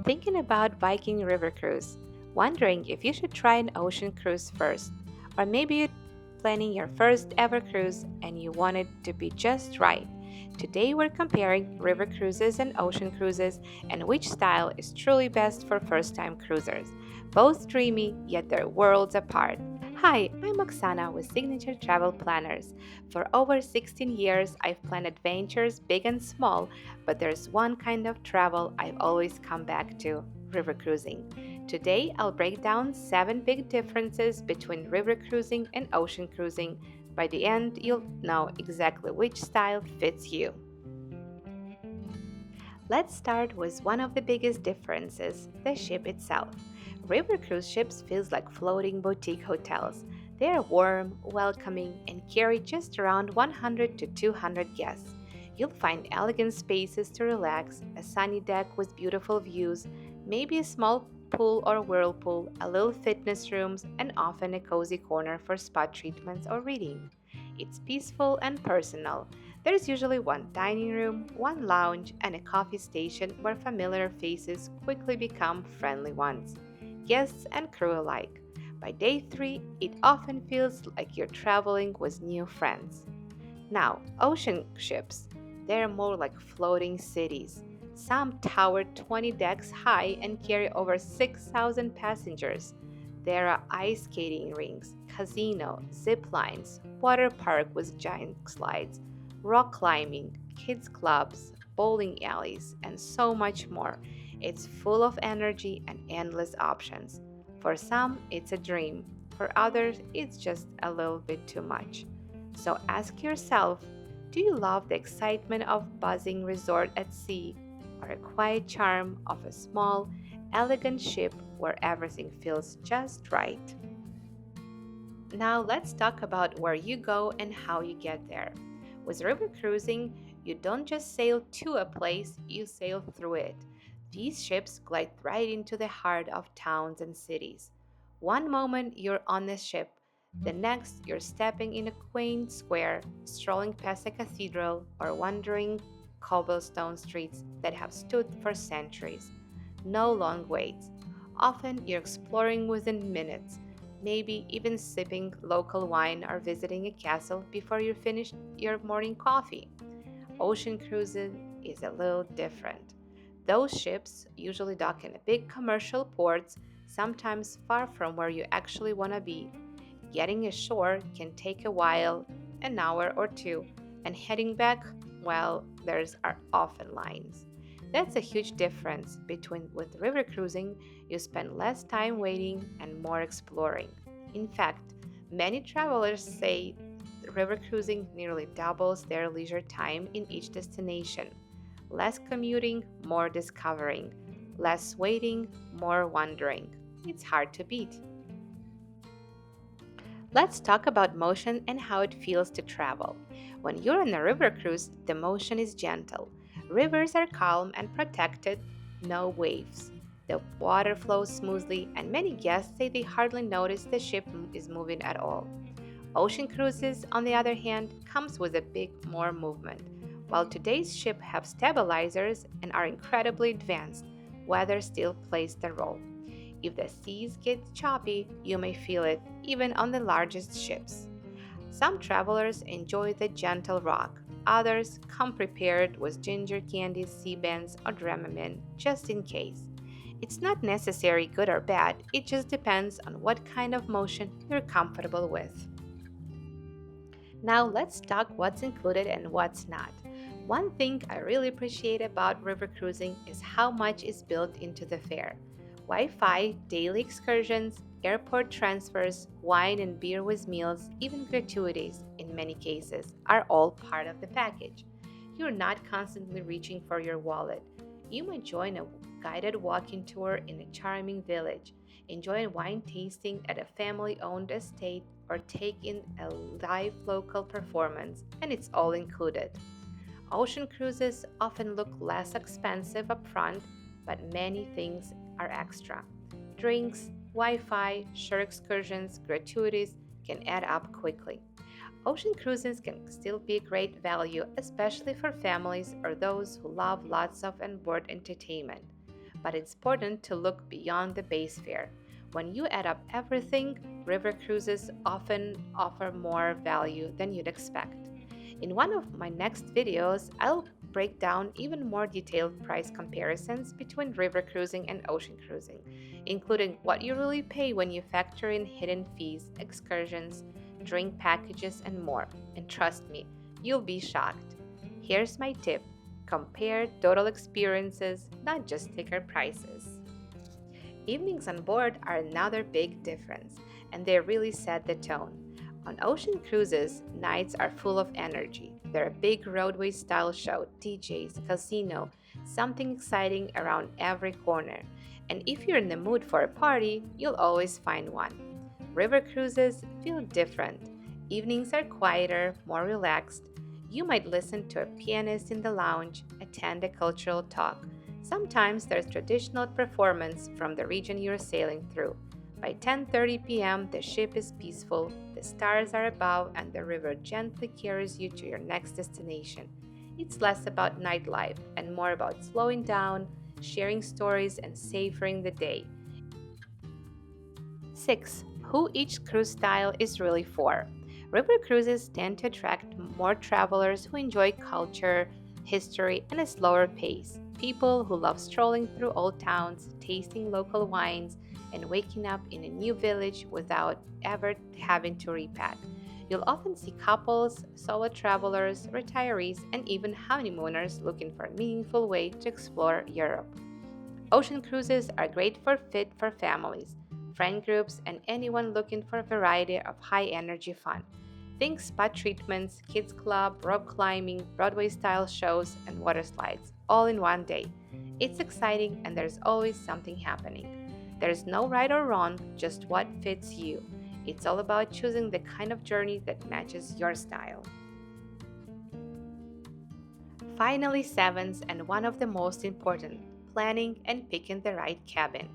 Thinking about Viking River Cruise, wondering if you should try an ocean cruise first, or maybe you're planning your first ever cruise and you want it to be just right. Today we're comparing river cruises and ocean cruises and which style is truly best for first time cruisers. Both dreamy, yet they're worlds apart. Hi, I'm Oksana with Signature Travel Planners. For over 16 years, I've planned adventures big and small, but there's one kind of travel I've always come back to: river cruising. Today, I'll break down 7 big differences between river cruising and ocean cruising. By the end, you'll know exactly which style fits you. Let's start with one of the biggest differences: the ship itself. River cruise ships feels like floating boutique hotels. They are warm, welcoming, and carry just around 100 to 200 guests. You'll find elegant spaces to relax, a sunny deck with beautiful views, maybe a small pool or whirlpool, a little fitness rooms, and often a cozy corner for spa treatments or reading. It's peaceful and personal. There's usually one dining room, one lounge, and a coffee station where familiar faces quickly become friendly ones, guests and crew alike. By day 3, it often feels like you're traveling with new friends. Now, ocean ships. They're more like floating cities. Some tower 20 decks high and carry over 6,000 passengers. There are ice skating rinks, casino, zip lines, water park with giant slides, rock climbing, kids clubs, bowling alleys, and so much more. It's full of energy and endless options. For some, it's a dream. For others, it's just a little bit too much. So ask yourself, do you love the excitement of buzzing resort at sea, or a quiet charm of a small, elegant ship where everything feels just right? Now let's talk about where you go and how you get there. With river cruising, you don't just sail to a place, you sail through it. These ships glide right into the heart of towns and cities. One moment you're on the ship, the next you're stepping in a quaint square, strolling past a cathedral, or wandering cobblestone streets that have stood for centuries. No long waits. Often you're exploring within minutes, maybe even sipping local wine or visiting a castle before you finish your morning coffee. Ocean cruising is a little different. Those ships usually dock in big commercial ports, sometimes far from where you actually want to be. Getting ashore can take a while, an hour or two, and heading back, well, there's are often lines. That's a huge difference between with river cruising, you spend less time waiting and more exploring. In fact, many travelers say river cruising nearly doubles their leisure time in each destination. Less commuting, more discovering. Less waiting, more wandering. It's hard to beat. Let's talk about motion and how it feels to travel. When you're on a river cruise, the motion is gentle. Rivers are calm and protected, no waves. The water flows smoothly, and many guests say they hardly notice the ship is moving at all. Ocean cruises, on the other hand, comes with a bit more movement. While today's ships have stabilizers and are incredibly advanced, weather still plays the role. If the seas get choppy, you may feel it even on the largest ships. Some travelers enjoy the gentle rock, others come prepared with ginger candies, sea bands, or Dramamine just in case. It's not necessarily good or bad, it just depends on what kind of motion you're comfortable with. Now let's talk what's included and what's not. One thing I really appreciate about river cruising is how much is built into the fare. Wi Fi, daily excursions, airport transfers, wine and beer with meals, even gratuities in many cases, are all part of the package. You're not constantly reaching for your wallet. You might join a guided walking tour in a charming village, enjoy a wine tasting at a family owned estate, or take in a live local performance, and it's all included. Ocean cruises often look less expensive upfront, but many things are extra. Drinks, Wi Fi, shore excursions, gratuities can add up quickly. Ocean cruises can still be a great value, especially for families or those who love lots of onboard entertainment. but it's important to look beyond the base fare. When you add up everything, river cruises often offer more value than you'd expect. In one of my next videos, I'll break down even more detailed price comparisons between river cruising and ocean cruising, including what you really pay when you factor in hidden fees, excursions, drink packages, and more. And trust me, you'll be shocked. Here's my tip: compare total experiences, not just ticket prices. Evenings on board are another big difference, and they really set the tone. On ocean cruises, nights are full of energy. There are big roadway style show, DJs, casino, something exciting around every corner. And if you're in the mood for a party, you'll always find one. River cruises feel different. Evenings are quieter, more relaxed. You might listen to a pianist in the lounge, attend a cultural talk. Sometimes there's traditional performance from the region you're sailing through. By 10:30 p.m., the ship is peaceful, the stars are above, and the river gently carries you to your next destination. It's less about nightlife and more about slowing down, sharing stories, and savoring the day. 6. Who each cruise style is really for. River cruises tend to attract more travelers who enjoy culture, history, and a slower pace. People who love strolling through old towns, tasting local wines, and waking up in a new village without ever having to repack. You'll often see couples, solo travelers, retirees, and even honeymooners looking for a meaningful way to explore Europe. Ocean cruises are great for families, friend groups, and anyone looking for a variety of high-energy fun. Think spa treatments, kids club, rock climbing, Broadway-style shows, and water slides, all in one day. It's exciting and there's always something happening. There's no right or wrong, just what fits you. It's all about choosing the kind of journey that matches your style. Finally, sevens, and one of the most important: planning and picking the right cabin.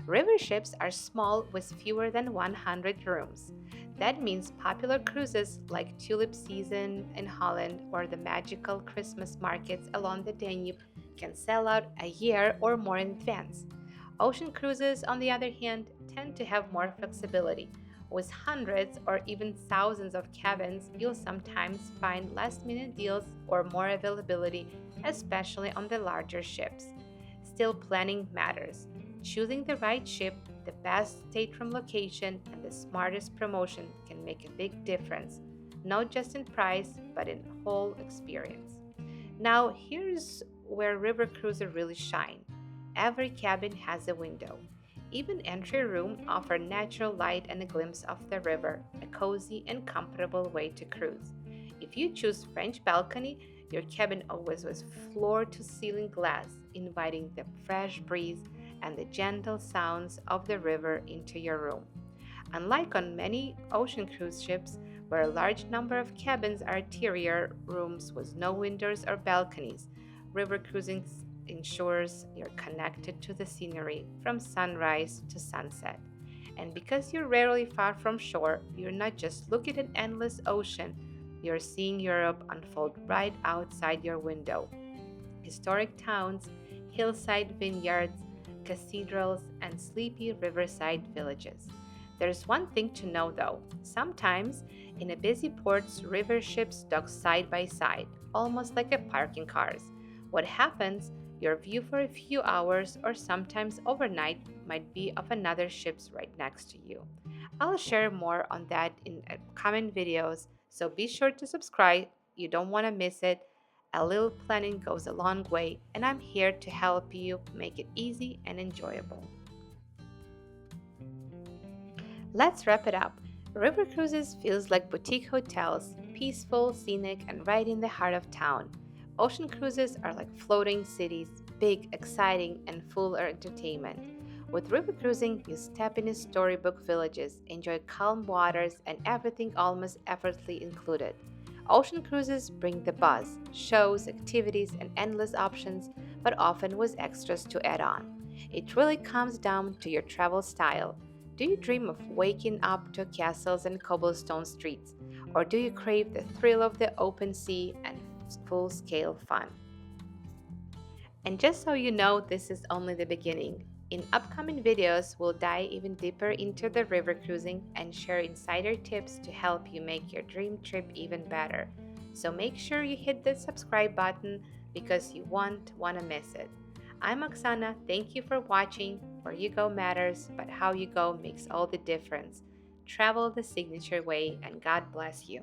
River ships are small with fewer than 100 rooms. That means popular cruises like Tulip Season in Holland or the magical Christmas markets along the Danube can sell out a year or more in advance. Ocean cruises, on the other hand, tend to have more flexibility. With hundreds or even thousands of cabins, you'll sometimes find last minute deals or more availability, especially on the larger ships. Still, planning matters. Choosing the right ship, the best stateroom location, and the smartest promotion can make a big difference, not just in price, but in whole experience. Now, here's where river cruises really shine. Every cabin has a window. Even entry rooms offer natural light and a glimpse of the river, a cozy and comfortable way to cruise. If you choose French balcony, your cabin always has floor-to-ceiling glass, inviting the fresh breeze and the gentle sounds of the river into your room. Unlike on many ocean cruise ships, where a large number of cabins are interior rooms with no windows or balconies, river cruising ensures you're connected to the scenery from sunrise to sunset. And because you're rarely far from shore, you're not just looking at an endless ocean, you're seeing Europe unfold right outside your window. Historic towns, hillside vineyards, cathedrals, and sleepy riverside villages. There's one thing to know though: sometimes in a busy port, river ships dock side by side, almost like a parking cars. What happens? Your view for a few hours or sometimes overnight might be of another ship's right next to you. I'll share more on that in upcoming videos, so be sure to subscribe. You don't want to miss it. A little planning goes a long way, and I'm here to help you make it easy and enjoyable. Let's wrap it up. River cruises feels like boutique hotels, peaceful, scenic, and right in the heart of town. Ocean cruises are like floating cities, big, exciting, and full of entertainment. With river cruising, you step into storybook villages, enjoy calm waters, and everything almost effortlessly included. Ocean cruises bring the buzz, shows, activities, and endless options, but often with extras to add on. It really comes down to your travel style. Do you dream of waking up to castles and cobblestone streets? Or do you crave the thrill of the open sea and full scale fun? And just so you know, this is only the beginning. In upcoming videos, we'll dive even deeper into the river cruising and share insider tips to help you make your dream trip even better. So make sure you hit the subscribe button because you won't want to miss it. I'm Oksana. Thank you for watching. Where you go matters, but how you go makes all the difference. Travel the signature way, and God bless you.